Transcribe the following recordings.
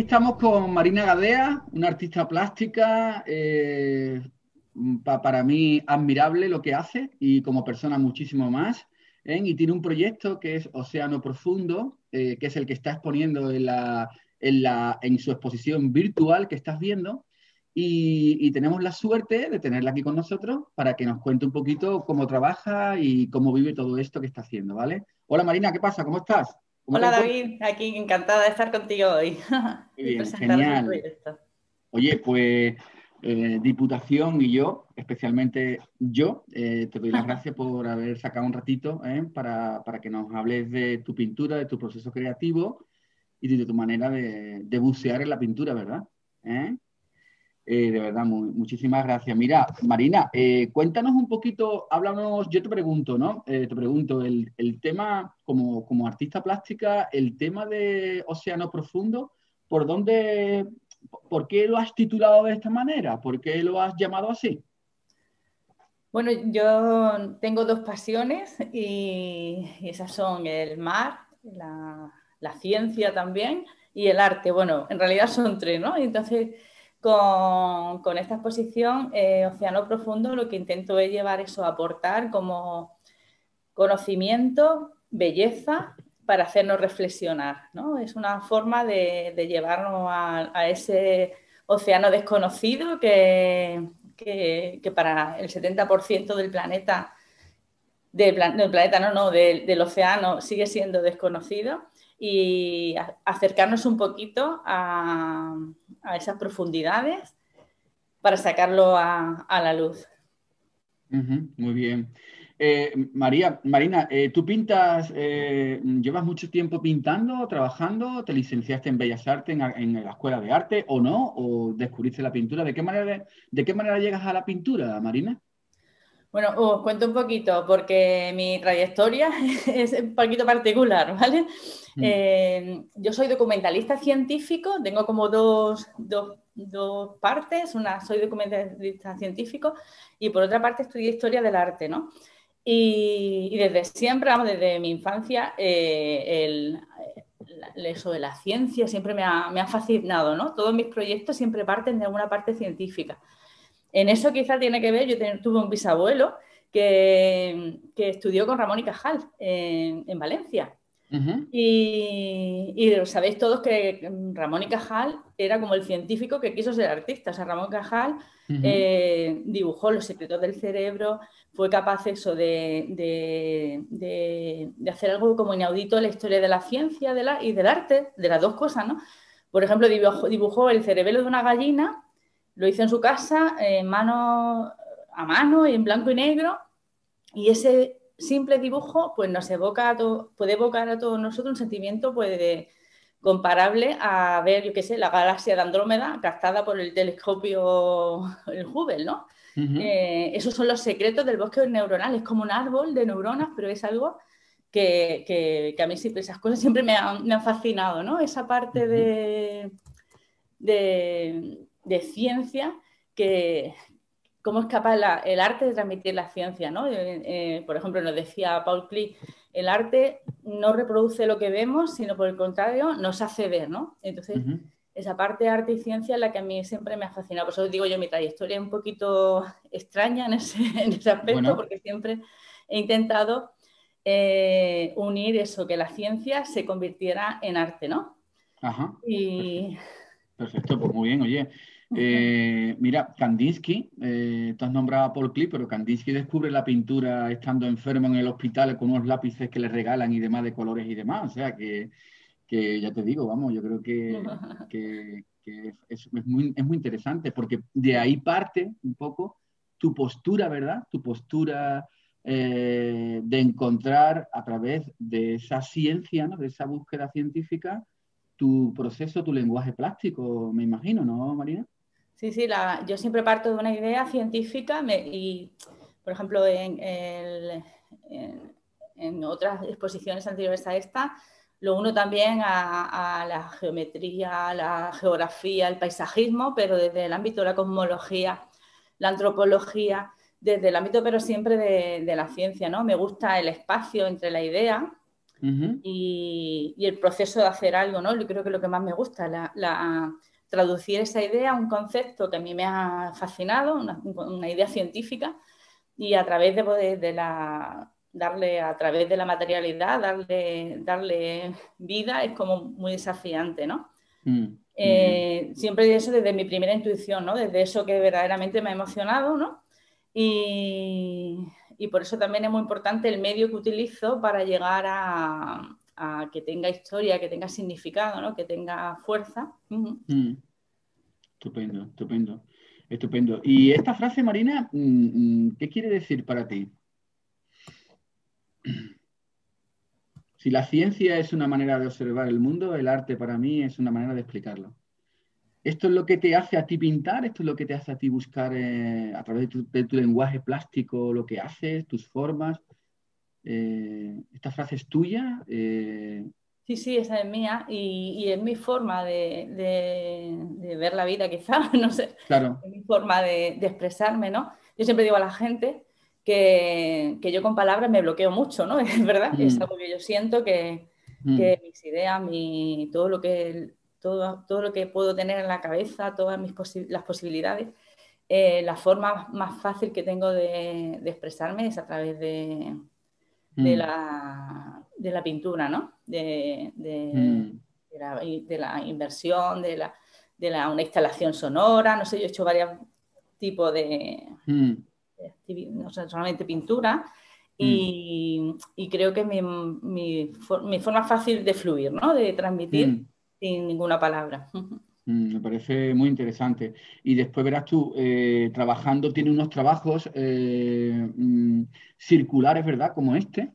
aquí estamos con Marina Gadea, una artista plástica, para mí admirable lo que hace y como persona muchísimo más. Y tiene un proyecto que es Océano Profundo, que es el que está exponiendo en su exposición virtual que estás viendo. Y tenemos la suerte de tenerla aquí con nosotros para que nos cuente un poquito cómo trabaja y cómo vive todo esto que está haciendo, ¿vale? Hola Marina, ¿qué pasa? ¿Cómo estás? ¿Cómo te Hola encuentras? David, aquí encantada de estar contigo hoy Muy y bien, presentaros el genial. proyecto. Oye, pues Diputación y yo, especialmente yo, te doy las gracias por haber sacado un ratito para que nos hables de tu pintura, de tu proceso creativo y de tu manera de bucear en la pintura, ¿verdad? ¿Eh? De verdad, muchísimas gracias. Mira, Marina, cuéntanos un poquito, háblanos, yo te pregunto, ¿no? Te pregunto, el tema, como artista plástica, el tema de Océano Profundo, ¿por dónde, por qué lo has titulado de esta manera? ¿Por qué lo has llamado así? Bueno, yo tengo dos pasiones y esas son el mar, la ciencia también y el arte. Bueno, en realidad son tres, ¿no? Y entonces, con esta exposición, Océano Profundo, lo que intento es llevar eso, aportar como conocimiento, belleza, para hacernos reflexionar, ¿no? Es una forma de llevarnos a ese océano desconocido que para el 70% del planeta, del planeta no, no, del océano sigue siendo desconocido y acercarnos un poquito a esas profundidades para sacarlo a la luz. Ujú, muy bien. Marina, ¿tú pintas, llevas mucho tiempo pintando, trabajando? ¿Te licenciaste en Bellas Artes en la Escuela de Arte o no? ¿O descubriste la pintura? De qué manera llegas a la pintura, Marina? Bueno, os cuento un poquito porque mi trayectoria es un poquito particular, ¿vale? Mm, Yo soy documentalista científico, tengo como dos partes, una soy documentalista científico y por otra parte estudié historia del arte, ¿no? Y desde siempre, vamos, desde mi infancia, eso de la ciencia siempre me ha fascinado, ¿no? Todos mis proyectos siempre parten de alguna parte científica. En eso quizá tiene que ver, tuve un bisabuelo que estudió con Ramón y Cajal en Valencia. ujú, Y sabéis todos que Ramón y Cajal era como el científico que quiso ser artista. O sea, Ramón y Cajal ujú, dibujó los secretos del cerebro, fue capaz eso de hacer algo como inaudito en la historia de la ciencia y del arte, de las dos cosas, ¿no? Por ejemplo, dibujó el cerebelo de una gallina, lo hizo en su casa, a mano, en blanco y negro, y ese simple dibujo pues nos puede evocar a todos nosotros un sentimiento pues, comparable a ver, yo qué sé, la galaxia de Andrómeda captada por el telescopio el Hubble, ¿no? ujú, Esos son los secretos del bosque neuronal, es como un árbol de neuronas, pero es algo que a mí siempre, esas cosas siempre me han fascinado, ¿no? Esa parte ujú. de ciencia que, cómo es capaz el arte de transmitir la ciencia, ¿no? Por ejemplo, nos decía Paul Klee, el arte no reproduce lo que vemos, sino por el contrario, nos hace ver, ¿no? Entonces, Ujú. esa parte de arte y ciencia es la que a mí siempre me ha fascinado. Por eso digo yo, mi trayectoria es un poquito extraña en ese aspecto, Bueno, porque siempre he intentado unir eso, que la ciencia se convirtiera en arte, ¿no? ajá, perfecto. Y Perfecto, pues muy bien, oye. Mira, Kandinsky, tú has nombrado a Paul Klee, pero Kandinsky descubre la pintura estando enfermo en el hospital con unos lápices que le regalan y demás de colores y demás. O sea, que ya te digo, vamos, yo creo que es muy interesante porque de sí. ahí parte un poco tu postura, ¿verdad? Tu postura de encontrar a través de esa ciencia, ¿no? De esa búsqueda científica tu proceso, tu lenguaje plástico, me imagino, ¿no, Marina? Sí, sí, yo siempre parto de una idea científica y, por ejemplo, en- en otras exposiciones anteriores a esta, lo uno también a la geometría, a la geografía, el paisajismo, pero desde el ámbito de la cosmología, la antropología, desde el ámbito, pero siempre de la ciencia, ¿no? Me gusta el espacio entre la idea, Ujú. y el proceso de hacer algo, ¿no? Yo creo que lo que más me gusta, traducir esa idea a un concepto que a mí me ha fascinado, una idea científica, y a través darle a través de la materialidad, darle vida, es como muy desafiante, ¿no? Muy bien. Siempre eso desde mi primera intuición, ¿no? Desde eso que verdaderamente me ha emocionado, ¿no? Y por eso también es muy importante el medio que utilizo para llegar a que tenga historia, que tenga significado, ¿no? Que tenga fuerza. Mm. Estupendo, estupendo, estupendo. Y esta frase, Marina, ¿qué quiere decir para ti? Si la ciencia es una manera de observar el mundo, el arte para mí es una manera de explicarlo. ¿Esto es lo que te hace a ti pintar? ¿Esto es lo que te hace a ti buscar a través de tu lenguaje plástico lo que haces, tus formas? ¿Esta frase es tuya? Sí, sí, esa es mía y es mi forma de ver la vida, quizá, no sé, Claro. es mi forma de expresarme, ¿no? Yo siempre digo a la gente que yo con palabras me bloqueo mucho, ¿no? Es verdad, es Mm, algo que yo siento mm, que mis ideas, todo lo que puedo tener en la cabeza, todas las posibilidades, la forma más fácil que tengo de expresarme es a través mm, de la pintura, ¿no? mm, De la inversión, una instalación sonora, no sé, yo he hecho varios tipos mm, no sé, solamente pintura, mm, y creo que es mi forma fácil de fluir, ¿no? De transmitir mm. sin ninguna palabra. Me parece muy interesante. Y después verás tú, trabajando, tiene unos trabajos circulares, ¿verdad? Como este,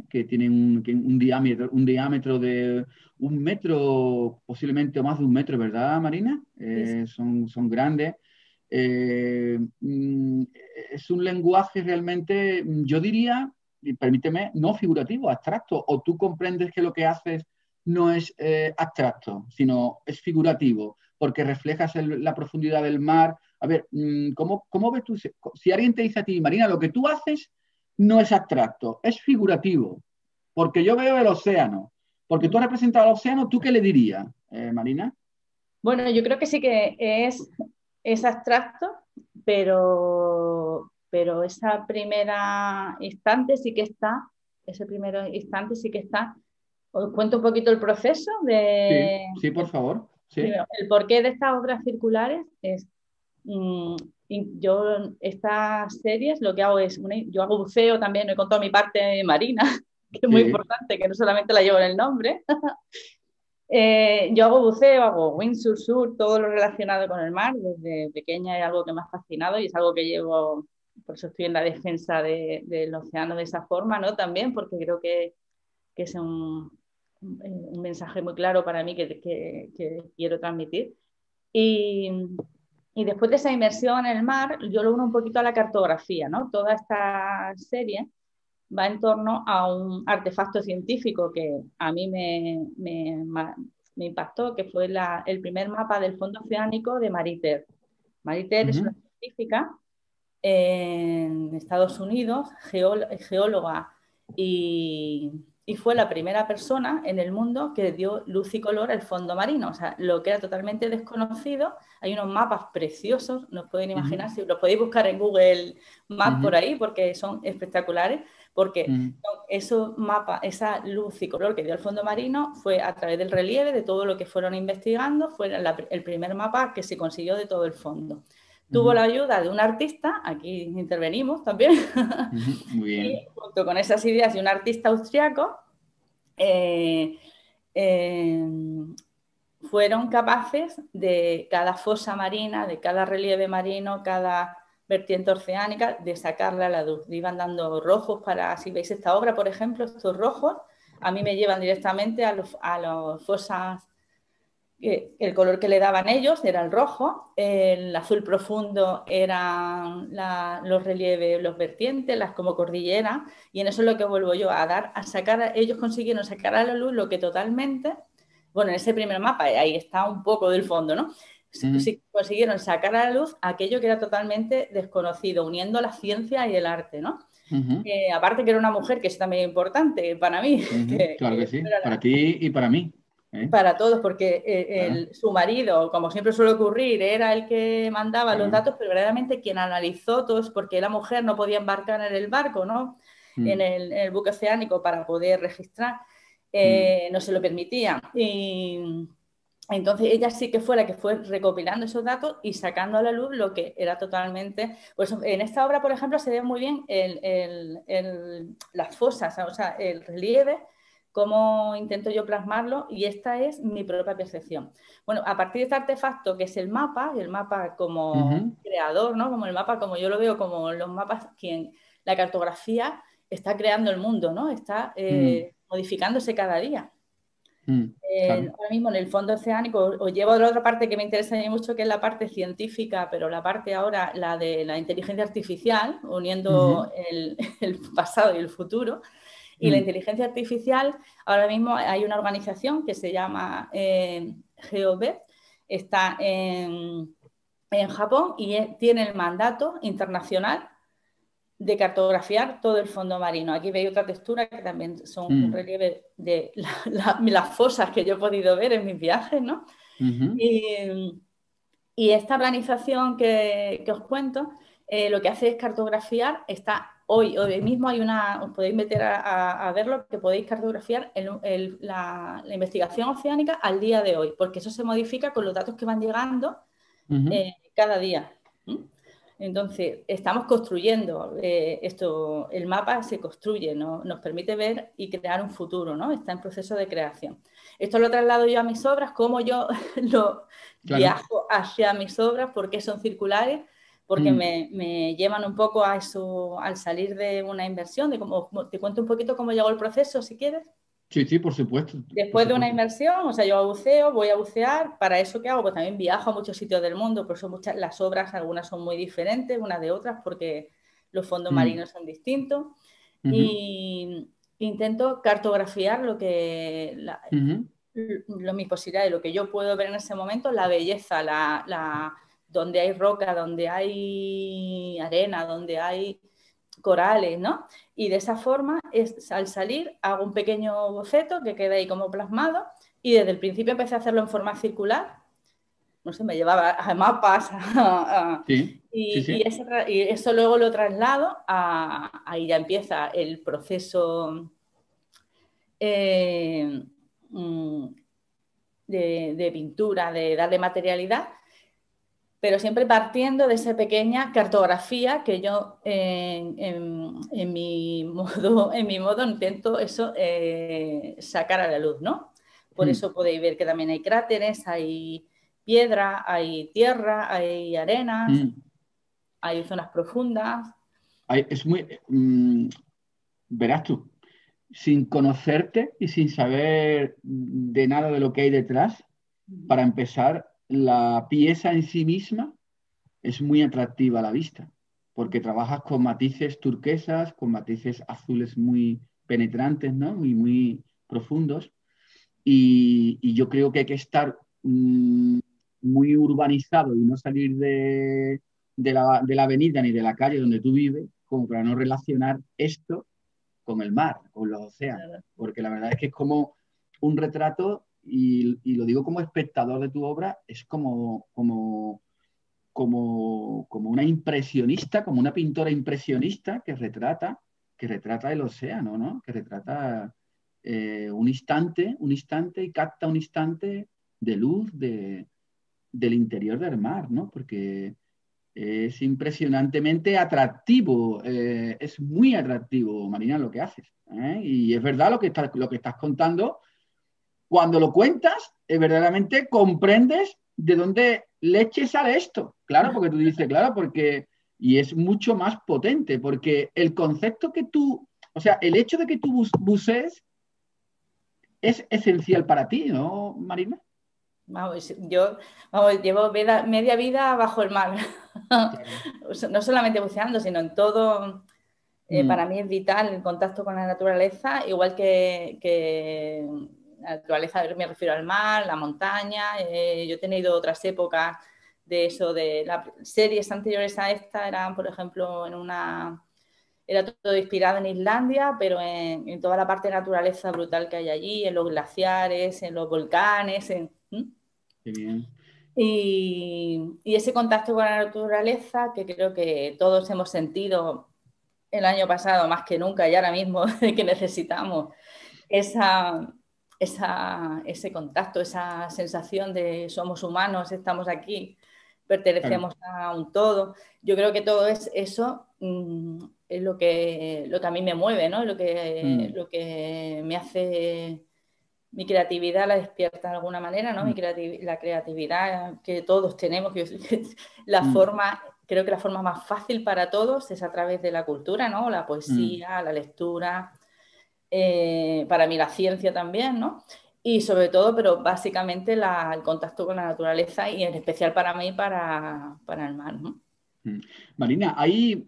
que tienen un diámetro de 1 metro, posiblemente o más de 1 metro, ¿verdad, Marina? Sí, sí. Son grandes. Eh, mm, es un lenguaje realmente, yo diría, y permíteme, no figurativo, abstracto. O tú comprendes que lo que haces no es abstracto, sino es figurativo, porque reflejas la profundidad del mar. A ver, ¿cómo ves tú? Si alguien te dice a ti, Marina, lo que tú haces no es abstracto, es figurativo, porque yo veo el océano, porque tú has representado al océano, ¿tú qué le dirías, Marina? Bueno, yo creo que sí que es abstracto, pero esa primera instante sí que está, ese primer instante sí que está. Os cuento un poquito el proceso Sí, sí, por favor, sí, primero, el porqué de estas obras circulares es, yo estas series lo que hago es, yo hago buceo también, no he contado mi parte marina, que es muy sí. importante, que no solamente la llevo en el nombre. Yo hago buceo, hago windsurf, todo lo relacionado con el mar. Desde pequeña es algo que me ha fascinado y es algo que llevo, por eso estoy en la defensa del océano de esa forma, ¿no? También porque creo que es un mensaje muy claro para mí que quiero transmitir. Y, y después de esa inmersión en el mar, yo lo uno un poquito a la cartografía, ¿no? Toda esta serie va en torno a un artefacto científico que a mí me impactó, que fue el primer mapa del fondo oceánico de Marie Terre. Marie Terre es una Ujú, científica en Estados Unidos, geóloga, y, y fue la primera persona en el mundo que dio luz y color al fondo marino, o sea, lo que era totalmente desconocido. Hay unos mapas preciosos, no pueden ujú, imaginar, si los podéis buscar en Google Maps por ujú, ahí, porque son espectaculares, porque ujú, esos mapas, esa luz y color que dio el fondo marino fue a través del relieve, de todo lo que fueron investigando, fue el primer mapa que se consiguió de todo el fondo. Tuvo ujú, la ayuda de un artista, aquí intervenimos también, ujú. Muy y bien. junto con esas ideas de un artista austriaco, eh, eh, fueron capaces de cada fosa marina, de cada relieve marino, cada vertiente oceánica, de sacarla a la luz. Le iban dando rojos para, si veis esta obra, por ejemplo, estos rojos, a mí me llevan directamente a los fosas. El color que le daban ellos era el rojo, el azul profundo eran los relieves, los vertientes, las como cordilleras, y en eso es lo que vuelvo yo a sacar, ellos consiguieron sacar a la luz lo que totalmente, bueno, en ese primer mapa, ahí está un poco del fondo, ¿no? Ujú, sí consiguieron sacar a la luz aquello que era totalmente desconocido, uniendo la ciencia y el arte, ¿no? ujú, Aparte que era una mujer, que es también importante para mí, ujú. Claro que que sí, fuera para ti y para mí. ¿Eh? para todos, porque Claro, su marido, como siempre suele ocurrir, era el que mandaba los claro. datos, pero verdaderamente quien analizó todo es porque la mujer no podía embarcar en el barco, ¿no? Mm, En el buque oceánico para poder registrar, mm, no se lo permitía. Y entonces ella sí que fue la que fue recopilando esos datos y sacando a la luz lo que era totalmente... Pues en esta obra, por ejemplo, se ve muy bien las fosas, o sea, el relieve, cómo intento yo plasmarlo, y esta es mi propia percepción. Bueno, a partir de este artefacto que es el mapa como ujú, creador, ¿no? Como el mapa, como yo lo veo, como los mapas, quien la cartografía está creando el mundo, ¿no? Está mm, modificándose cada día. claro. Ahora mismo en el fondo oceánico os llevo a la otra parte que me interesa mucho, que es la parte científica, pero la parte ahora, la de la inteligencia artificial, uniendo Ujú, el pasado y el futuro. Y la mm, inteligencia artificial, ahora mismo hay una organización que se llama GeoBet, está en Japón y tiene el mandato internacional de cartografiar todo el fondo marino. Aquí veis otra textura que también son un mm, relieve de las fosas que yo he podido ver en mis viajes, ¿no? ujú, Y, y esta organización que os cuento, lo que hace es cartografiar, hoy mismo hay os podéis meter a verlo, que podéis cartografiar la investigación oceánica al día de hoy, porque eso se modifica con los datos que van llegando ujú, cada día. ¿Mm? Entonces, estamos construyendo esto, el mapa se construye, ¿no? Nos permite ver y crear un futuro, ¿no? Está en proceso de creación. Esto lo traslado yo a mis obras, como yo lo claro. viajo hacia mis obras, porque son circulares, porque Mm. me llevan un poco a eso, al salir de una inversión, te cuento un poquito cómo llegó el proceso, si quieres. Sí, sí, por supuesto, por Después de una supuesto. inversión, o sea, yo buceo, voy a bucear, para eso ¿qué hago? Pues también viajo a muchos sitios del mundo, por eso las obras, algunas son muy diferentes unas de otras, porque los fondos Mm, marinos son distintos, ujú, y intento cartografiar ujú, mis posibilidades, lo que yo puedo ver en ese momento, la belleza, donde hay roca, donde hay arena, donde hay corales, ¿no? Y de esa forma, al salir, hago un pequeño boceto que queda ahí como plasmado, y desde el principio empecé a hacerlo en forma circular. No sé, me llevaba a mapas sí, sí, sí. y eso luego lo traslado ahí ya empieza el proceso eh, mm, de pintura, de darle materialidad, pero siempre partiendo de esa pequeña cartografía que yo en mi modo intento eso sacar a la luz, ¿no? Por Mm, eso podéis ver que también hay cráteres, hay piedra, hay tierra, hay arenas, mm. hay zonas profundas. Es muy, verás tú, sin conocerte y sin saber de nada de lo que hay detrás, para empezar, la pieza en sí misma es muy atractiva a la vista, porque trabajas con matices turquesas, con matices azules muy penetrantes, ¿no? Muy profundos. Y yo creo que hay que estar muy urbanizado y no salir de la avenida ni de la calle donde tú vives, como para no relacionar esto con el mar, con los océanos. Porque la verdad es que es como un retrato, y lo digo como espectador de tu obra, es como una impresionista, como una pintora impresionista que retrata el océano, ¿no? Que retrata un instante y capta un instante de luz del interior del mar, ¿no? Porque es impresionantemente atractivo, es muy atractivo, Marina, lo que haces. ¿Eh? Y es verdad lo que estás contando. Cuando lo cuentas, verdaderamente comprendes de dónde leche sale esto. Claro, porque tú dices, claro, porque... Y es mucho más potente, porque el concepto que tú, o sea, el hecho de que tú bucees es esencial para ti, ¿no, Marina? Vamos, llevo media vida bajo el mar. Claro. No solamente buceando, sino en todo. Mm, Para mí es vital el contacto con la naturaleza, igual que la naturaleza me refiero al mar, la montaña. Yo he tenido otras épocas de eso, de las series anteriores a esta eran, por ejemplo, era todo inspirado en Islandia, pero en toda la parte de naturaleza brutal que hay allí, en los glaciares, en los volcanes. Qué bien. Y ese contacto con la naturaleza que creo que todos hemos sentido el año pasado más que nunca y ahora mismo que necesitamos ese contacto, esa sensación de somos humanos, estamos aquí, pertenecemos a un todo. Yo creo que todo eso es lo que a mí me mueve, ¿no? Lo que me hace... Mi creatividad la despierta de alguna manera, ¿no? La creatividad que todos tenemos, creo que la forma más fácil para todos es a través de la cultura, ¿no? La poesía, la lectura, para mí la ciencia también, ¿no? Y sobre todo, pero básicamente el contacto con la naturaleza y en especial para mí, para el mar, ¿no? Marina, hay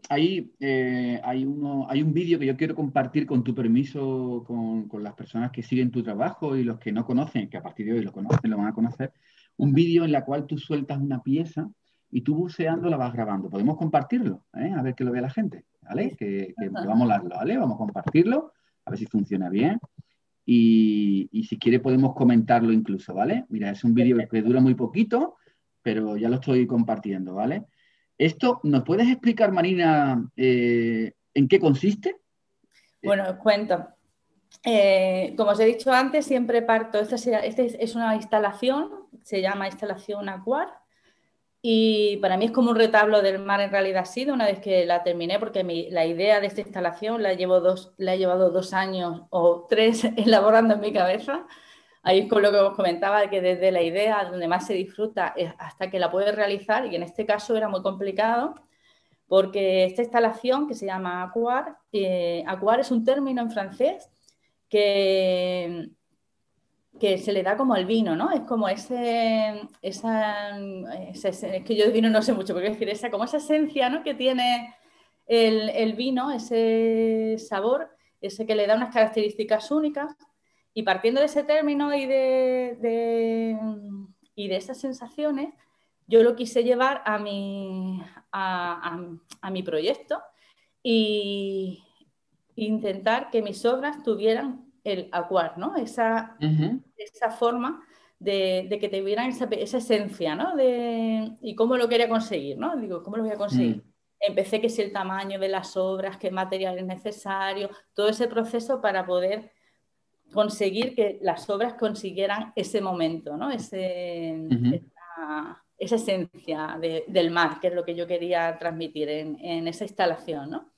un vídeo que yo quiero compartir con tu permiso con las personas que siguen tu trabajo y los que no conocen, que a partir de hoy lo conocen, lo van a conocer. Un vídeo en la cual tú sueltas una pieza y tú buceando la vas grabando. Podemos compartirlo, a ver que lo vea la gente, ¿vale? Sí. Que va a molarlo, ¿vale? Vamos a compartirlo, a ver si funciona bien. Y si quiere podemos comentarlo incluso, ¿vale? Mira, es un vídeo que dura muy poquito, pero ya lo estoy compartiendo, ¿vale? Esto, ¿nos puedes explicar, Marina, en qué consiste? Bueno, os cuento. Como os he dicho antes, siempre parto. Esta es una instalación, se llama instalación Aquar, y para mí es como un retablo del mar. En realidad ha sido una vez que la terminé, porque la idea de esta instalación la he llevado 2 años o 3 elaborando en mi cabeza. Ahí es con lo que os comentaba, que desde la idea donde más se disfruta hasta que la puedes realizar, y en este caso era muy complicado, porque esta instalación que se llama Aquar, Aquar es un término en francés que se le da como al vino, ¿no? Es como es que yo de vino no sé mucho, pero quiero decir, como esa esencia, ¿no? Que tiene el vino, ese sabor, ese que le da unas características únicas, y partiendo de ese término y de esas sensaciones, yo lo quise llevar a mi proyecto y intentar que mis obras tuvieran el acuar, ¿no? Esa forma de que tuvieran esa esencia, ¿no? Y cómo lo quería conseguir, ¿no? Digo, ¿cómo lo voy a conseguir? Empecé que si el tamaño de las obras, qué material es necesario, todo ese proceso para poder conseguir que las obras consiguieran ese momento, ¿no? Esa esencia del mar, que es lo que yo quería transmitir en esa instalación, ¿no?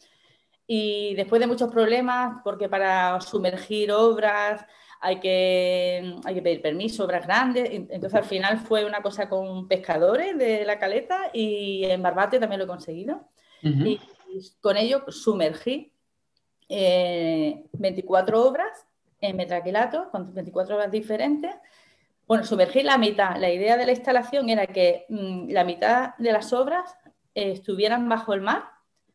Y después de muchos problemas, porque para sumergir obras hay que pedir permiso, obras grandes, entonces al final fue una cosa con pescadores de la caleta, y en Barbate también lo he conseguido. Y con ello sumergí 24 obras en metraquilato, con 24 obras diferentes. Bueno, sumergí la mitad. La idea de la instalación era que la mitad de las obras estuvieran bajo el mar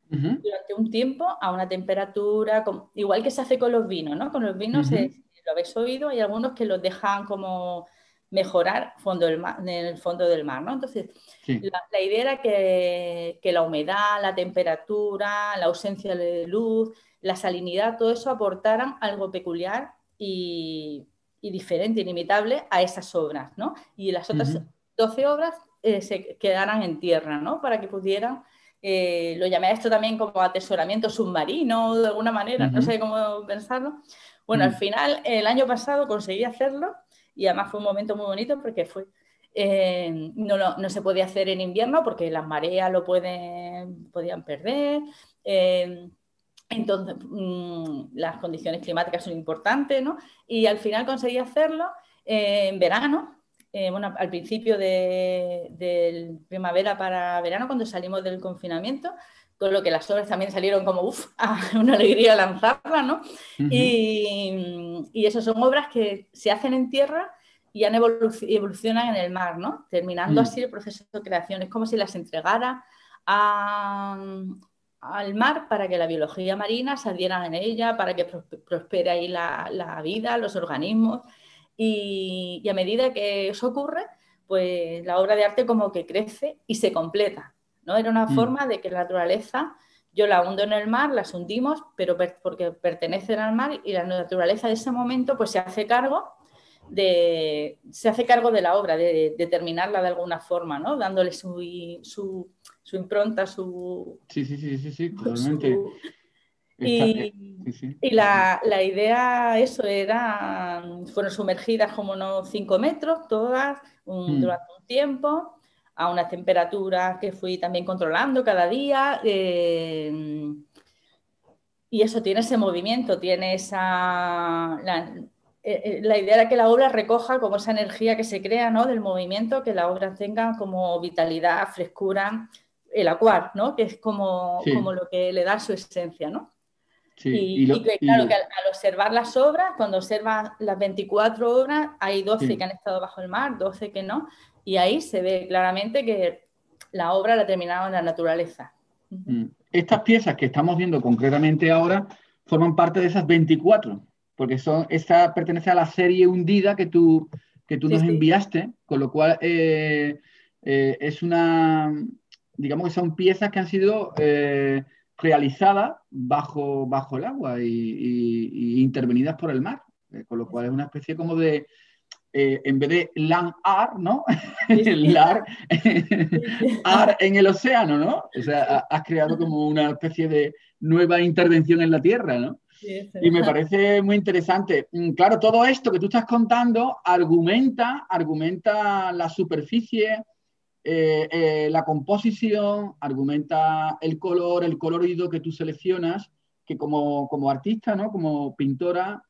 durante un tiempo a una temperatura, igual que se hace con los vinos, ¿no? Con los vinos, si lo habéis oído, hay algunos que los dejan como mejorar en el fondo del mar, ¿no? Entonces, la idea era que la humedad, la temperatura, la ausencia de luz, la salinidad, todo eso aportaran algo peculiar y diferente, inimitable a esas obras, ¿no? Y las otras 12 obras se quedaran en tierra, ¿no? Para que pudieran, lo llamé a esto también como atesoramiento submarino, de alguna manera, no sé cómo pensarlo. Bueno, al final, el año pasado conseguí hacerlo, y además fue un momento muy bonito porque no se podía hacer en invierno porque las mareas podían perder. Entonces, las condiciones climáticas son importantes, ¿no? Y al final conseguí hacerlo en verano, al principio de primavera para verano, cuando salimos del confinamiento, con lo que las obras también salieron como, una alegría lanzarlas, ¿no? Y eso son obras que se hacen en tierra y evolucionan en el mar, ¿no? Terminando así el proceso de creación. Es como si las entregara al mar para que la biología marina saliera en ella, para que prospere ahí la vida, los organismos. y a medida que eso ocurre, pues la obra de arte como que crece y se completa, ¿no? Era una forma de que la naturaleza, yo la hundo en el mar, las hundimos, pero porque pertenecen al mar y la naturaleza de ese momento pues se hace cargo de la obra, de terminarla de alguna forma, ¿no? Dándole su impronta, Sí, sí, sí, sí, sí, totalmente. Y, Sí, sí. y la idea, eso era, fueron sumergidas como unos 5 metros todas durante un tiempo, a una temperatura que fui también controlando cada día. Y eso tiene ese movimiento, tiene la idea era que la obra recoja como esa energía que se crea, ¿no? Del movimiento, que la obra tenga como vitalidad, frescura, el acuar, ¿no? Que es como Sí, lo que le da su esencia, ¿no? sí. Y que claro, que al observar las obras, cuando observas las 24 obras, hay 12 que han estado bajo el mar, 12 que no, y ahí se ve claramente que la obra la terminaron en la naturaleza. Estas piezas que estamos viendo concretamente ahora forman parte de esas 24, porque esta pertenece a la serie hundida que tú Sí, nos sí. enviaste, con lo cual es digamos que son piezas que han sido realizadas bajo el agua y intervenidas por el mar, con lo cual es una especie como de, en vez de land art, ¿no? Sí, El sí. art, Sí, sí. art en el océano, ¿no? O sea, Sí, has creado como una especie de nueva intervención en la Tierra, ¿no? sí, sí. Y me parece muy interesante. Claro, todo esto que tú estás contando argumenta la superficie, la composición, argumenta el color, el colorido que tú seleccionas, que como artista, ¿no? Como pintora,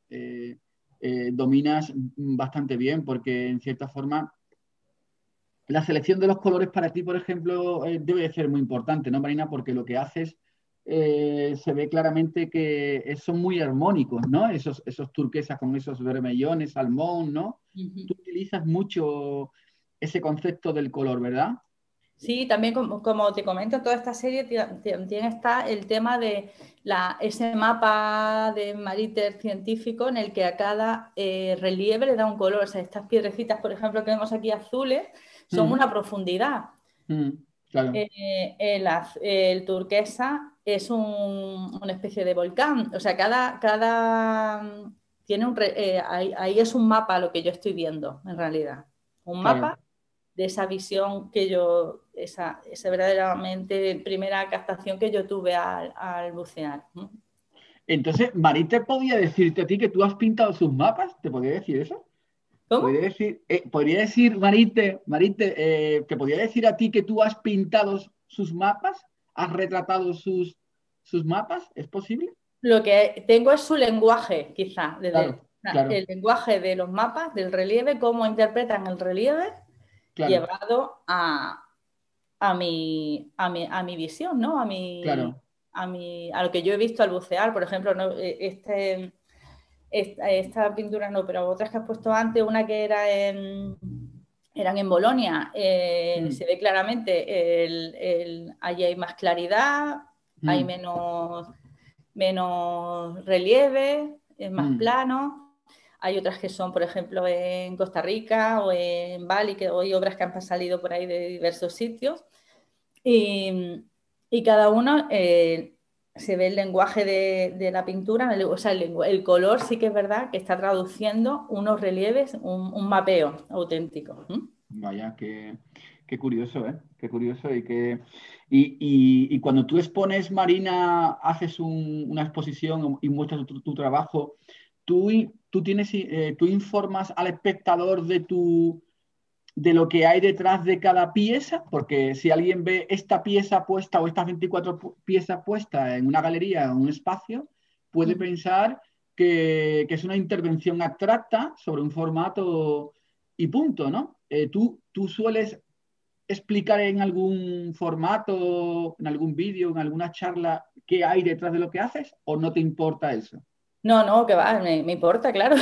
dominas bastante bien, porque en cierta forma la selección de los colores para ti, por ejemplo, debe de ser muy importante, ¿no, Marina? Porque lo que haces se ve claramente que son muy armónicos, ¿no? Esos turquesas con esos vermellones, salmón, ¿no? Tú utilizas mucho ese concepto del color, ¿verdad? Sí, también como te comento, toda esta serie también está el tema de ese mapa de Mariter científico en el que a cada relieve le da un color. O sea, estas piedrecitas, por ejemplo, que vemos aquí azules, son Mm, una profundidad. claro, El turquesa es una especie de volcán. O sea, tiene ahí es un mapa lo que yo estoy viendo, en realidad. Un claro. mapa de esa visión esa verdaderamente primera captación que yo tuve al bucear. Entonces, Marita podía decirte a ti que tú has pintado sus mapas, ¿te podría decir eso? ¿Cómo? Podría decir, Marite, ¿te podría decir a ti que tú has pintado sus mapas? ¿Has retratado sus mapas? ¿Es posible? Lo que tengo es su lenguaje, quizá, Claro, el claro, lenguaje de los mapas, del relieve, cómo interpretan el relieve claro, llevado a mi visión, ¿no? claro. A lo que yo he visto al bucear, por ejemplo, ¿no? Esta pintura no, pero otras que has puesto antes, una que eran en Bolonia, Mm, se ve claramente, allí hay más claridad, hay mm, menos relieve, es más mm. plano. Hay otras que son, por ejemplo, en Costa Rica o en Bali, que hay obras que han salido por ahí de diversos sitios. Y cada uno se ve el lenguaje de la pintura, o sea, el color sí que es verdad que está traduciendo unos relieves, un mapeo auténtico. Vaya, qué curioso, ¿eh? Qué curioso y cuando tú expones, Marina, haces una exposición y muestras tu trabajo, tú informas al espectador de lo que hay detrás de cada pieza, porque si alguien ve esta pieza puesta o estas 24 piezas puestas en una galería, en un espacio, puede pensar que es una intervención abstracta sobre un formato y punto, ¿no? ¿Tú sueles explicar en algún formato, en algún vídeo, en alguna charla, qué hay detrás de lo que haces o no te importa eso? No, no, que va, me importa, claro,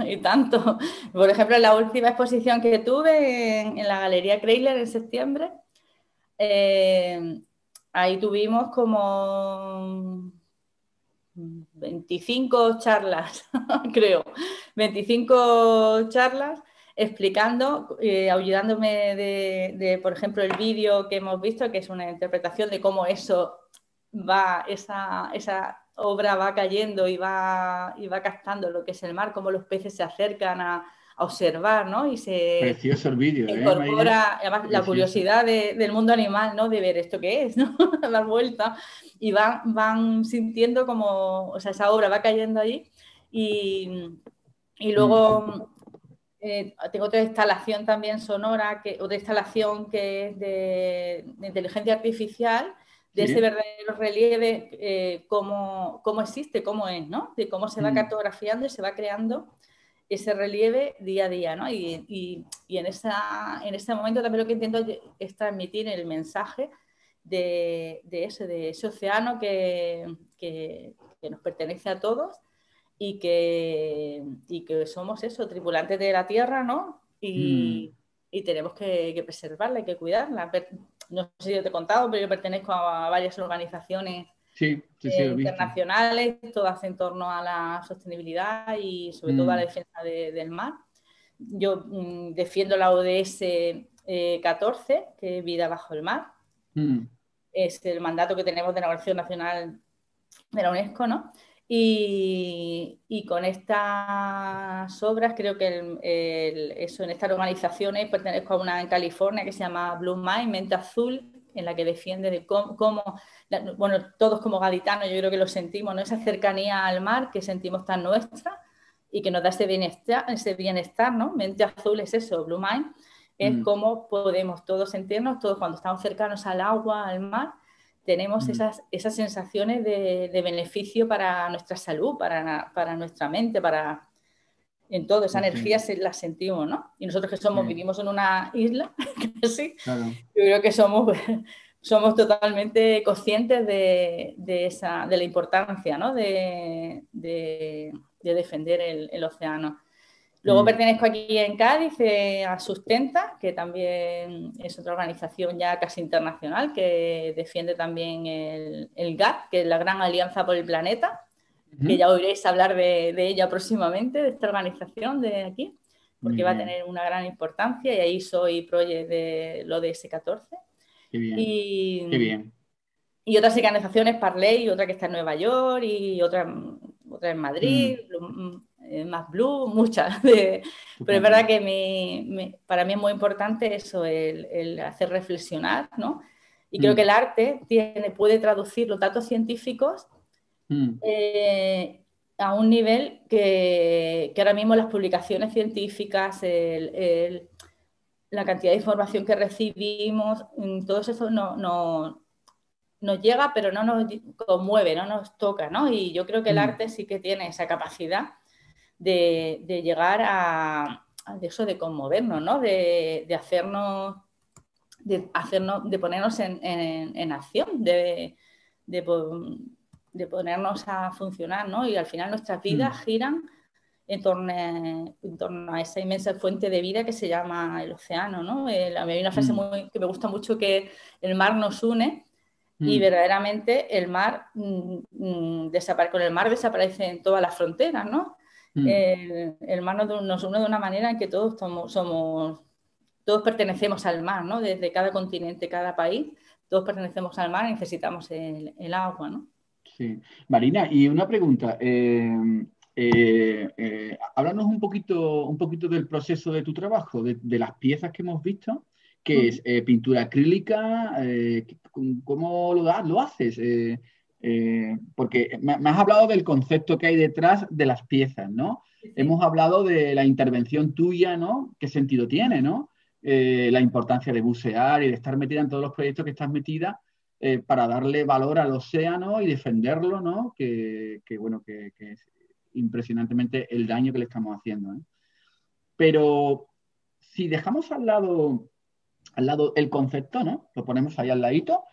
y tanto. Por ejemplo, en la última exposición que tuve en la Galería Kreidler en septiembre, ahí tuvimos como 25 charlas, creo, 25 charlas explicando, ayudándome por ejemplo, el vídeo que hemos visto, que es una interpretación de cómo eso va, esa obra va cayendo y va captando lo que es el mar, cómo los peces se acercan a observar, ¿no? Y se Precioso el vídeo, María? incorpora, además, la Precioso. curiosidad del mundo animal, ¿no? De ver esto que es, ¿no? Dar vuelta. Y van sintiendo como, o sea, esa obra va cayendo allí y luego tengo otra instalación también sonora, otra instalación que es de inteligencia artificial, de ese verdadero relieve, cómo existe, cómo es, ¿no? De cómo se va cartografiando y se va creando ese relieve día a día, ¿no? Y en ese momento también lo que intento es transmitir el mensaje de ese océano que nos pertenece a todos y que somos eso, tripulantes de la Tierra, ¿no? Y tenemos que preservarla, hay que cuidarla. No sé si yo te he contado, pero yo pertenezco a varias organizaciones sí, lo he visto. internacionales, todas en torno a la sostenibilidad y sobre todo a la defensa del mar. Yo defiendo la ODS 14, que es Vida bajo el mar. Es el mandato que tenemos de la Organización Nacional de la UNESCO, ¿no? Y con estas obras, creo que eso, en estas organizaciones, pertenezco a una en California que se llama Blue Mind, Mente Azul, en la que defiende de cómo bueno, todos como gaditanos yo creo que lo sentimos, ¿no? Esa cercanía al mar que sentimos tan nuestra y que nos da ese bienestar, ¿no? Mente Azul es eso, Blue Mind, es cómo podemos todos sentirnos, todos cuando estamos cercanos al agua, al mar, tenemos esas sensaciones de beneficio para nuestra salud, para nuestra mente, en todo, esa energía la sentimos, ¿no? Y nosotros que vivimos en una isla, casi, claro. Yo creo que somos totalmente conscientes de la importancia, ¿no? de defender el océano. Luego pertenezco aquí en Cádiz a Sustenta, que también es otra organización ya casi internacional que defiende también el GAP, que es la Gran Alianza por el Planeta, que ya oiréis hablar de ella próximamente, de esta organización de aquí, porque va a tener una gran importancia y ahí soy project de lo de S14. Qué bien. Qué bien. Y otras organizaciones, Parley, otra que está en Nueva York y otra en Madrid, más Blue, muchas. Pero es verdad que para mí es muy importante eso, el hacer reflexionar, ¿no? Y creo que el arte puede traducir los datos científicos a un nivel que ahora mismo las publicaciones científicas, la cantidad de información que recibimos, todo eso nos llega, pero no nos conmueve, no nos toca, ¿no? Y yo creo que el arte sí que tiene esa capacidad de llegar a eso, de conmovernos, ¿no? De ponernos en acción, de ponernos a funcionar, ¿no? Y al final nuestras vidas giran en torno a esa inmensa fuente de vida que se llama el océano, ¿no? A mí hay una frase que me gusta mucho, que el mar nos une. Y verdaderamente el mar con el mar desaparecen todas las fronteras, ¿no? El mar nos une de una manera en que todos todos pertenecemos al mar, ¿no? Desde cada continente, cada país, todos pertenecemos al mar y necesitamos el agua, ¿no? Sí. Marina, y una pregunta. Háblanos un poquito del proceso de tu trabajo, de las piezas que hemos visto. ¿Qué es? ¿Pintura acrílica? ¿Cómo lo haces? Porque me has hablado del concepto que hay detrás de las piezas, ¿no? Sí. Hemos hablado de la intervención tuya, ¿no? ¿Qué sentido tiene, ¿no? La importancia de bucear y de estar metida en todos los proyectos que estás metida para darle valor al océano y defenderlo, ¿no? Que es impresionantemente el daño que le estamos haciendo, ¿eh? Pero si dejamos al lado el concepto, ¿no? Lo ponemos ahí al ladito.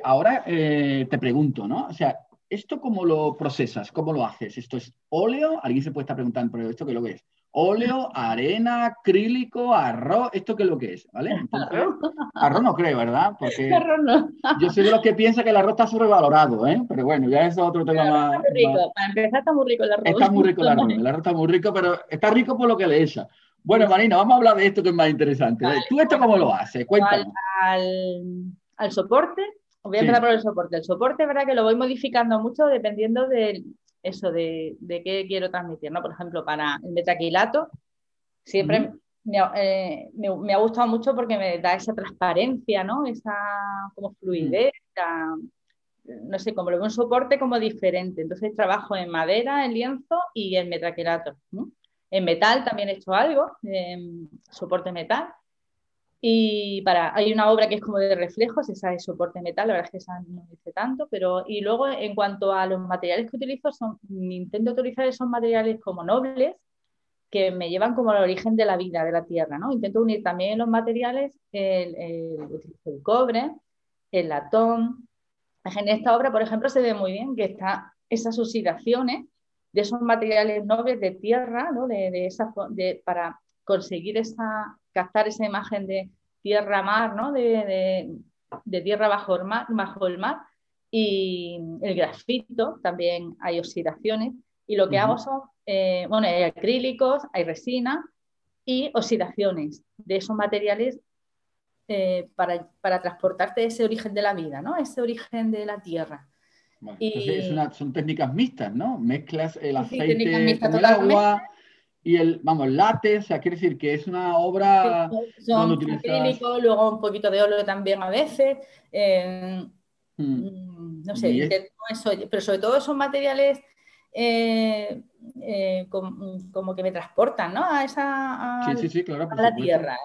Ahora te pregunto, ¿no? O sea, ¿esto cómo lo procesas? ¿Cómo lo haces? ¿Esto es óleo? Alguien se puede estar preguntando, pero ¿esto qué es lo que es? Óleo, arena, acrílico, arroz, ¿esto qué es lo que es? ¿Vale? Entonces, Arroz. arroz no creo, ¿verdad? Porque Arroz no. yo soy de los que piensa que el arroz está sobrevalorado, ¿eh? Pero bueno, ya eso es otro El tema arroz está más, muy rico. Para empezar, está muy rico el arroz. Está muy rico el arroz está muy rico, pero está rico por lo que le echa. Bueno, Sí, sí. Marina, vamos a hablar de esto que es más interesante. Vale, ¿Tú esto bueno, cómo lo haces? al, Cuéntanos. al soporte, os voy a empezar Sí. por el soporte. El soporte es verdad que lo voy modificando mucho dependiendo de eso, de qué quiero transmitir, ¿no? Por ejemplo, para el metaquilato, siempre Ujú, me ha gustado mucho porque me da esa transparencia, ¿no? Esa como ujú, fluidez, no sé, como lo veo un soporte como diferente. Entonces trabajo en madera, en lienzo y en metaquilato, ¿no? En metal también he hecho algo, soporte metal. Hay una obra que es como de reflejos, esa es soporte metal, la verdad es que esa no hice tanto, pero y luego en cuanto a los materiales que utilizo, intento utilizar esos materiales como nobles, que me llevan como al origen de la vida, de la tierra, ¿no? Intento unir también los materiales, utilizo el cobre, el latón. En esta obra, por ejemplo, se ve muy bien que está esas oxidaciones de esos materiales nobles de tierra, ¿no? Para conseguir captar esa imagen de tierra-mar, ¿no? De tierra bajo el mar. Y el grafito, también hay oxidaciones. Y lo que hago ujú. son, bueno, hay acrílicos, hay resina y oxidaciones de esos materiales para transportarte ese origen de la vida, ¿no? Ese origen de la tierra. Vale, entonces Y son técnicas mixtas, ¿no? Mezclas el sí, sí, técnicas aceite mixtas con el totalmente. agua y vamos, el látex, o sea, quiere decir que es una obra donde Son utilizas... acrílicos, luego un poquito de óleo también a veces. Eh, Mm, no sé, y es- intento eso, pero sobre todo esos materiales como que me transportan, ¿no? sí, sí, sí, claro, por A la supuesto. tierra.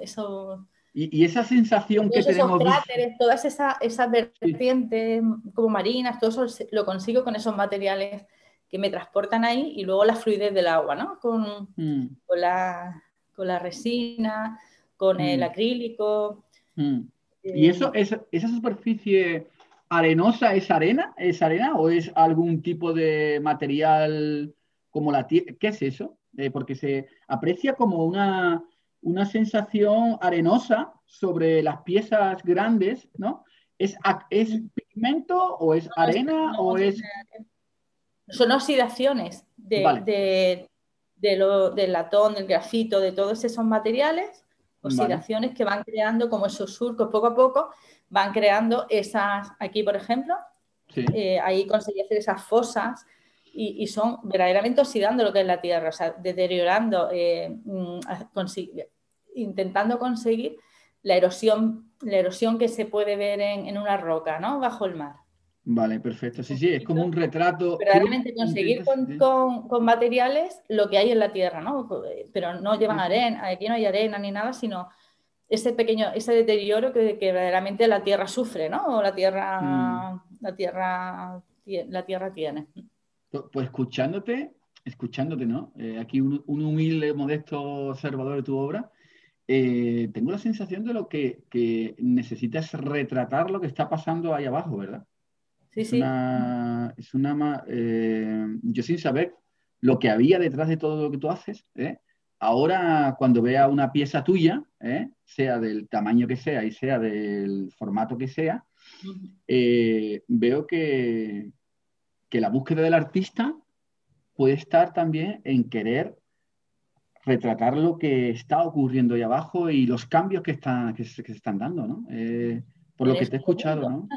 Eso, Y esa sensación que todos esos tenemos... cráteres, todas esas Sí. vertientes como marinas, todo eso lo consigo con esos materiales que me transportan ahí y luego la fluidez del agua, ¿no? Mm, Con la, con la resina, con el mm. acrílico. Mm. ¿Y eh, eso, esa superficie arenosa es arena? ¿Es arena o es algún tipo de material como la tierra? ¿Qué es eso? Porque se aprecia como una sensación arenosa sobre las piezas grandes, ¿no? ¿Es pigmento o es arena no, o es... son oxidaciones Vale, del latón, del grafito, de todos esos materiales, vale, oxidaciones que van creando como esos surcos poco a poco, van creando esas, aquí por ejemplo, sí. ahí conseguí hacer esas fosas y son verdaderamente oxidando lo que es la tierra, o sea, deteriorando, intentando conseguir la erosión que se puede ver en una roca, ¿no? Bajo el mar. Vale, perfecto. Sí, sí, es como un retrato. Tú Verdaderamente conseguir intentas... con materiales lo que hay en la tierra, ¿no? Pero no llevan Sí, sí. arena, aquí no hay arena ni nada, sino ese deterioro que verdaderamente la tierra sufre, ¿no? O Mm. la tierra tiene. Pues escuchándote, ¿no? Aquí un humilde, modesto observador de tu obra, tengo la sensación de lo que necesitas retratar lo que está pasando ahí abajo, ¿verdad? Sí, sí. Yo sin saber lo que había detrás de todo lo que tú haces, ¿eh? Ahora cuando vea una pieza tuya, sea del tamaño que sea y sea del formato que sea, veo que la búsqueda del artista puede estar también en querer retratar lo que está ocurriendo ahí abajo y los cambios que se están dando, ¿no? Por lo que Eres te he otro escuchado, mundo.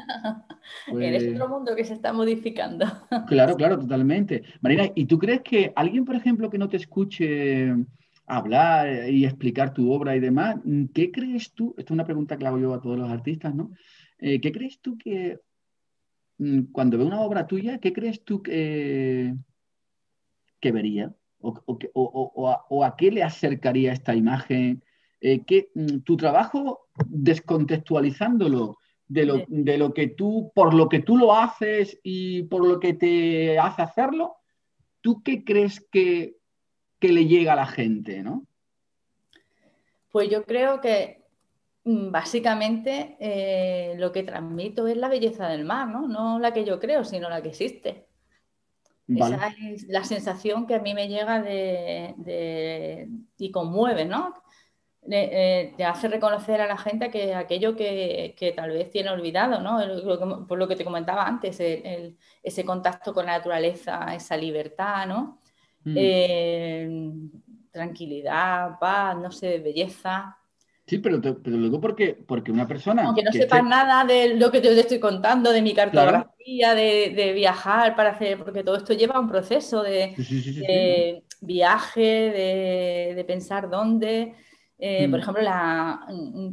¿no? Eres Pues otro mundo que se está modificando. claro, claro, totalmente. Marina, ¿y tú crees que alguien, por ejemplo, que no te escuche hablar y explicar tu obra y demás, qué crees tú? Esta es una pregunta que le hago yo a todos los artistas, ¿no? ¿Qué crees tú que cuando ve una obra tuya, qué crees tú que vería? ¿O a qué le acercaría esta imagen? Tu trabajo, descontextualizándolo de lo que tú, por lo que tú lo haces y por lo que te hace hacerlo, ¿tú qué crees que le llega a la gente, ¿no? Pues yo creo que Básicamente lo que transmito es la belleza del mar, ¿no? No la que yo creo, sino la que existe. Vale. Esa es la sensación que a mí me llega y conmueve, ¿no? Te hace reconocer a la gente que aquello que tal vez tiene olvidado, ¿no? Por lo que te comentaba antes, ese contacto con la naturaleza, esa libertad, ¿no? Mm. Eh, tranquilidad, paz, no sé, belleza. Sí, pero luego porque una persona Aunque no que sepas esté, nada de lo que te estoy contando, de mi claro, cartografía, de viajar para hacer, porque todo esto lleva un proceso sí, sí, sí, sí, sí, ¿no? de viaje, de pensar dónde. Por Mm, ejemplo,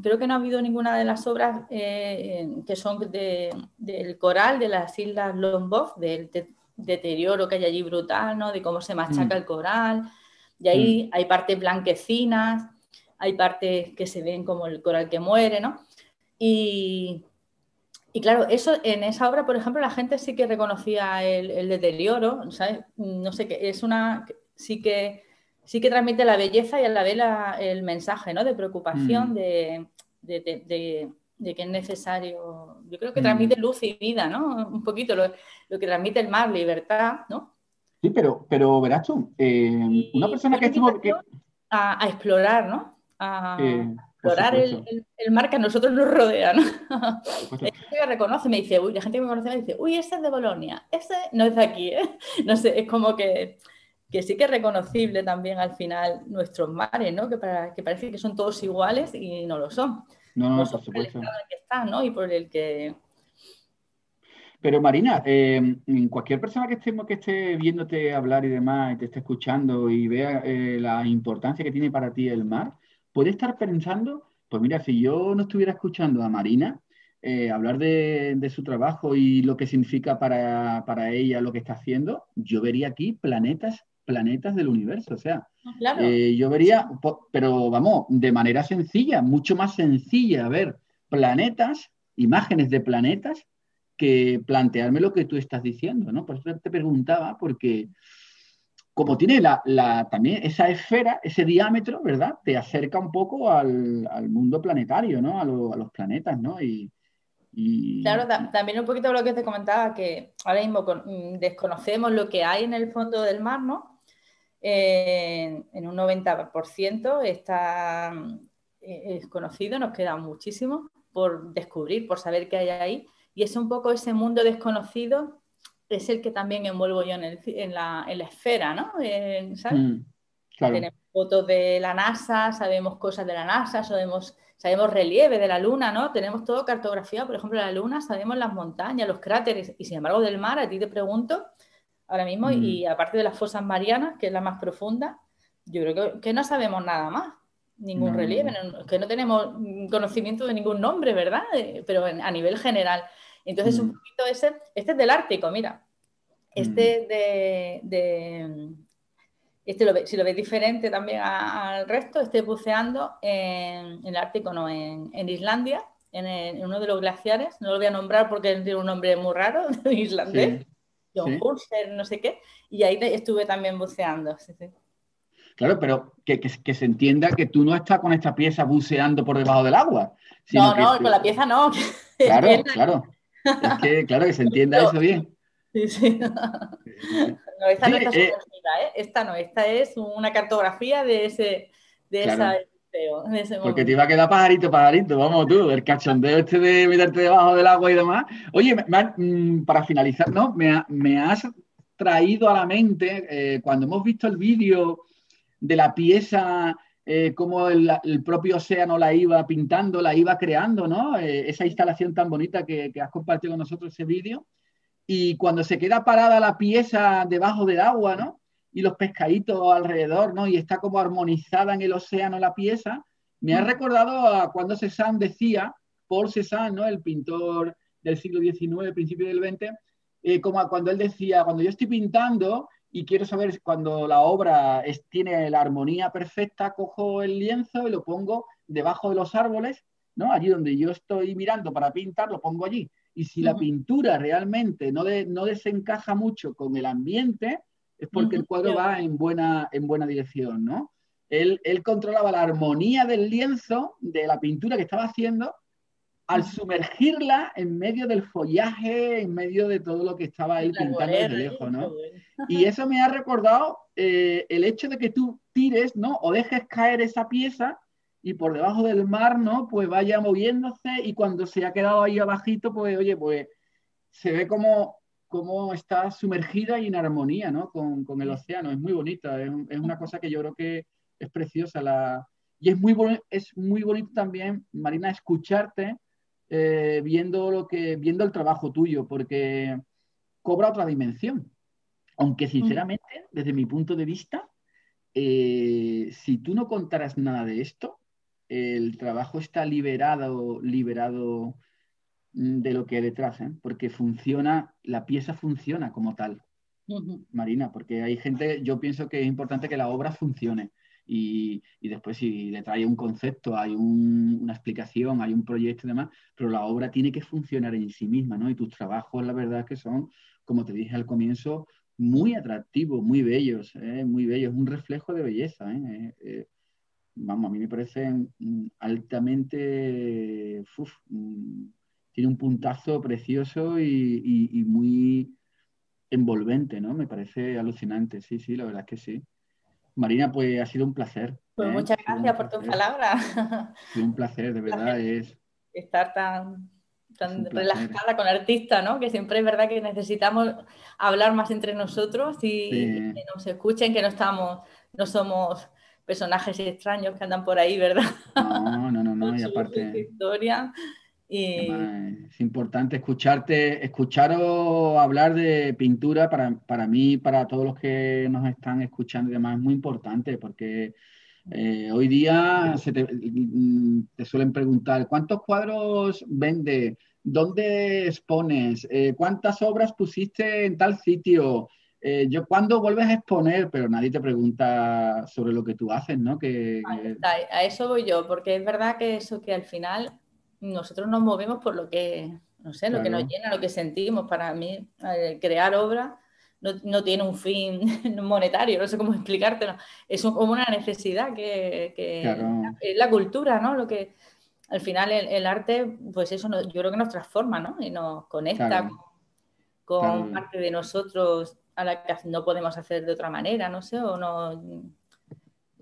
creo que no ha habido ninguna de las obras que son del coral de las Islas Lombok, del deterioro que hay allí brutal, ¿no? De cómo se machaca mm, el coral. Y mm. ahí hay partes blanquecinas, hay partes que se ven como el coral que muere, ¿no? Y, y claro, eso en esa obra, por ejemplo, la gente sí que reconocía el deterioro, ¿sabes? No sé qué, sí que transmite la belleza y a la vez el mensaje, ¿no? De preocupación, Mm, de que es necesario. Yo creo que transmite mm. luz y vida, ¿no? Un poquito lo que transmite el mar, libertad, ¿no? Sí, pero verás tú, una Y persona una que estuvo, invitación a explorar, ¿no? A por explorar supuesto, el mar que a nosotros nos rodea, ¿no? por Hay supuesto. gente que reconoce, me dice, uy, la gente que me conoce me dice, uy, ese es de Bolonia, ese no es de aquí, ¿eh? No sé, es como que sí que es reconocible también al final nuestros mares, ¿no? Que parece que son todos iguales y no lo son. No, no, No no, son por por el supuesto. estado en que están, ¿no? Y por el que... Pero Marina, cualquier persona que esté viéndote hablar y demás, y te esté escuchando y vea la importancia que tiene para ti el mar, puede estar pensando, pues mira, si yo no estuviera escuchando a Marina hablar de su trabajo y lo que significa para ella lo que está haciendo, yo vería aquí planetas del universo. O sea, Claro, yo vería, pero vamos, de manera sencilla, mucho más sencilla ver planetas, imágenes de planetas que plantearme lo que tú estás diciendo, ¿no? Por eso te preguntaba, porque como tiene también esa esfera, ese diámetro, ¿verdad? Te acerca un poco al mundo planetario, ¿no? A los planetas, ¿no? claro, Y también un poquito lo que te comentaba, que ahora mismo desconocemos lo que hay en el fondo del mar, ¿no? En un 90% está es conocido, nos queda muchísimo por descubrir, por saber qué hay ahí. Y es un poco ese mundo desconocido, es el que también envuelvo yo en la esfera, ¿no? ¿Sabes? claro. Tenemos fotos de la NASA, sabemos cosas de la NASA, sabemos relieve de la Luna, ¿no? Tenemos todo cartografiado, por ejemplo, la Luna, sabemos las montañas, los cráteres, y sin embargo del mar, a ti te pregunto, ahora mismo, Mm, y aparte de las fosas marianas, que es la más profunda, yo creo que no sabemos nada más, ningún no, no, relieve, no. que no tenemos conocimiento de ningún nombre, ¿verdad? Pero a nivel general. Entonces, un Mm, poquito este es del Ártico, mira, mm, este si lo ves diferente también al resto, esté buceando en el Ártico, no, en Islandia, en uno de los glaciares. No lo voy a nombrar porque tiene un nombre muy raro, islandés, sí, John sí. Hulser, no sé qué. Y ahí estuve también buceando. Sí, sí. Claro, pero que se entienda que tú no estás con esta pieza buceando por debajo del agua, sino No, que, no, con la pieza no. claro, claro. Es que, claro, que se entienda eso bien. Sí, sí. Sí, sí, sí. No, esta Sí, no está sumergida, ¿eh? Esta no, esta es una cartografía claro. de ese Porque te momento. iba a quedar pajarito, pajarito, vamos tú, el cachondeo este de meterte debajo del agua y demás. Oye, para finalizar, ¿no? Me has traído a la mente, cuando hemos visto el vídeo de la pieza, cómo el propio océano la iba pintando, la iba creando, ¿no? Esa instalación tan bonita que has compartido con nosotros, ese vídeo. Y cuando se queda parada la pieza debajo del agua, ¿no? Y los pescaditos alrededor, ¿no? Y está como armonizada en el océano la pieza, me ha recordado a cuando Cézanne decía, Paul Cézanne, ¿no? El pintor del siglo XIX, principio del XX, como cuando él decía, cuando yo estoy pintando y quiero saber cuando la obra tiene la armonía perfecta, cojo el lienzo y lo pongo debajo de los árboles, ¿no? Allí donde yo estoy mirando para pintar, lo pongo allí. Y si la pintura realmente no desencaja mucho con el ambiente, es porque el cuadro va en buena dirección, ¿no? él controlaba la armonía del lienzo, de la pintura que estaba haciendo, al sumergirla en medio del follaje, en medio de todo lo que estaba él La pintando desde arboleda ahí, lejos, qué ¿no? bueno. Y eso me ha recordado el hecho de que tú tires, ¿no? O dejes caer esa pieza y por debajo del mar, ¿no? Pues vaya moviéndose y cuando se ha quedado ahí abajito, pues oye, pues se ve como está sumergida y en armonía, ¿no? Con el océano. Es muy bonita, es una cosa que yo creo que es preciosa. Y es muy bonito también, Marina, escucharte viendo el trabajo tuyo, porque cobra otra dimensión. Aunque sinceramente, desde mi punto de vista, si tú no contaras nada de esto, el trabajo está liberado de lo que hay detrás, ¿eh? Porque la pieza funciona como tal, Marina, porque hay gente, yo pienso que es importante que la obra funcione y después si le trae un concepto, hay una explicación, hay un proyecto y demás, pero la obra tiene que funcionar en sí misma, ¿no? Y tus trabajos, la verdad, que son, como te dije al comienzo, muy atractivos, muy bellos, muy bellos, un reflejo de belleza, ¿eh? Vamos, a mí me parecen altamente, tiene un puntazo precioso y muy envolvente, ¿no? Me parece alucinante, sí, sí, la verdad es que sí. Marina, pues ha sido un placer, Pues ¿eh? muchas Ha sido un gracias por tus placer, palabras. ha sido un placer, de verdad, Estar tan, es un tan placer. relajada con artistas, ¿no? Que siempre es verdad que necesitamos hablar más entre nosotros y Sí. que nos escuchen, que no somos personajes extraños que andan por ahí, ¿verdad? No, no, no, Con no, y su aparte, historia. Y además, es importante escucharos hablar de pintura para mí, para todos los que nos están escuchando y demás, es muy importante porque hoy día te suelen preguntar, ¿cuántos cuadros vende? ¿Dónde expones? ¿Cuántas obras pusiste en tal sitio? ¿Cuándo vuelves a exponer? Pero nadie te pregunta sobre lo que tú haces, ¿no? a eso voy yo, porque es verdad que eso que al final nosotros nos movemos por lo que, no sé, lo que nos Claro, llena, lo que sentimos. Para mí, crear obra no tiene un fin monetario, no sé cómo explicártelo. Es como una necesidad que claro, es la cultura, ¿no? Lo que al final el arte, pues eso yo creo que nos transforma, ¿no? Y nos conecta claro, con claro, parte de nosotros a la que no podemos hacer de otra manera, no sé, o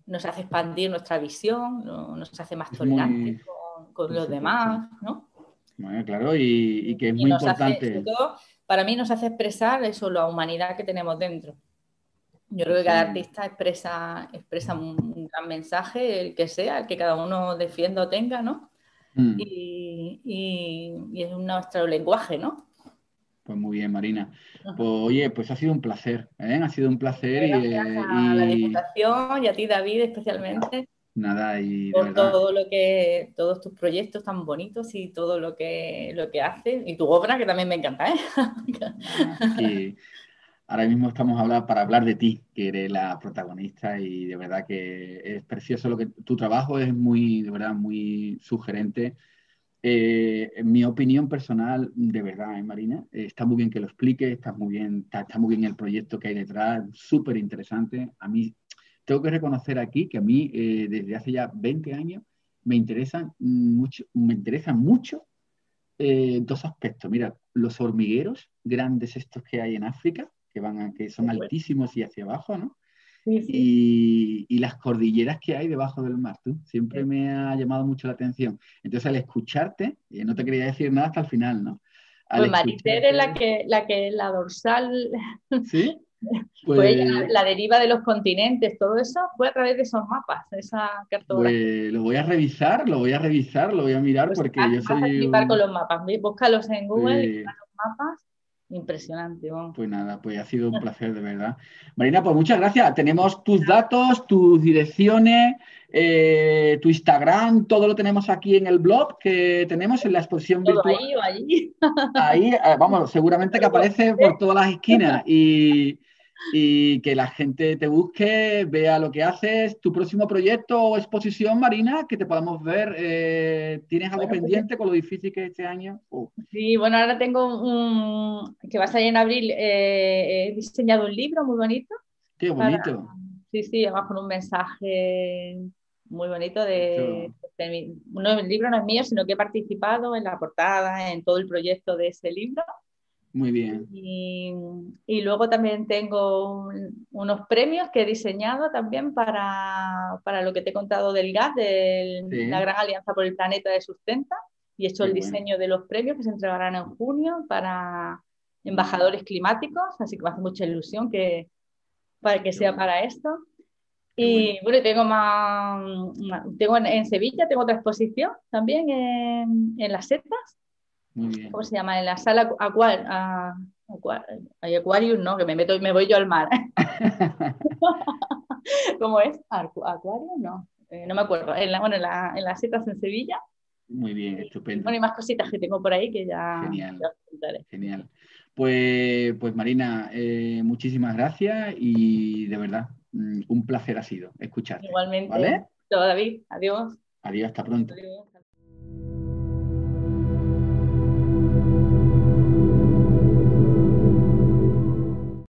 nos hace expandir nuestra visión, nos hace más es tolerantes muy, con por los supuesto. demás, ¿no? Bueno, claro, y que es Y muy nos hace, sobre importante. todo, para mí nos hace expresar eso, la humanidad que tenemos dentro. Yo creo Pues que cada sí. artista expresa un gran mensaje, el que sea, el que cada uno defienda o tenga, ¿no? Mm. Y es nuestro lenguaje, ¿no? Pues muy bien, Marina. Pues oye, pues ha sido un placer, ¿eh? Ha sido un placer Gracias a la Diputación y a ti, David, especialmente, nada, y de por verdad, todos tus proyectos tan bonitos y todo lo que haces y tu obra, que también me encanta, ¿eh? nada, aquí ahora mismo estamos para hablar de ti, que eres la protagonista y de verdad que es precioso lo que tu trabajo es muy, de verdad, muy sugerente. En mi opinión personal, de verdad, Marina, está muy bien que lo expliques, está muy bien el proyecto que hay detrás, súper interesante. A mí, tengo que reconocer aquí que a mí, desde hace ya 20 años, me interesan mucho dos aspectos. Mira, los hormigueros grandes estos que hay en África, que son altísimos y hacia abajo, ¿no? Sí, sí. Y las cordilleras que hay debajo del mar, tú. Siempre Sí. me ha llamado mucho la atención. Entonces, al escucharte, no te quería decir nada hasta el final, ¿no? Al Pues Mariter es escucharte, la dorsal, ¿sí? pues ella, Pues, la deriva de los continentes, todo eso fue a través de esos mapas, de esa cartografía. pues lo voy a revisar, lo voy a mirar Pues porque yo vas a soy flipar con los mapas. Búscalos en Google y eh, busca los mapas. Impresionante, vamos. pues nada, pues ha sido un placer, de verdad. Marina, pues muchas gracias. Tenemos tus datos, tus direcciones, tu Instagram, todo lo tenemos aquí en el blog que tenemos en la exposición Todo virtual. ahí o allí. Ahí, vamos, seguramente que aparece por todas las esquinas y que la gente te busque, vea lo que haces, tu próximo proyecto o exposición, Marina, que te podamos ver. ¿Tienes algo Bueno, pues pendiente con lo difícil que es este año? sí, bueno, ahora tengo que va a salir en abril. He diseñado un libro muy bonito Qué para, bonito. sí, sí, además con un mensaje muy bonito Esto, el libro no es mío, sino que he participado en la portada, en todo el proyecto de ese libro. muy bien. Y, y luego también tengo unos premios que he diseñado también para lo que te he contado del GAT, de la Sí, Gran Alianza por el Planeta de Sustenta, y he hecho qué el bueno. diseño de los premios que se entregarán en junio para embajadores climáticos, así que me hace mucha ilusión para que Qué sea bueno, para esto. qué bueno. Y bueno, tengo tengo en Sevilla, tengo otra exposición también en Las Setas. Muy bien. ¿Cómo se llama? En la sala Aquarium, no, que me voy yo al mar. ¿Cómo es? ¿Acuario? No, no me acuerdo. Bueno, en las setas en Sevilla. Muy bien, Y bueno, estupendo. y más cositas que tengo por ahí que ya Genial, os contaré. genial. Pues Marina, muchísimas gracias y de verdad, un placer ha sido escucharte. Igualmente, ¿Vale? todo David, adiós. Adiós, hasta pronto. Adiós.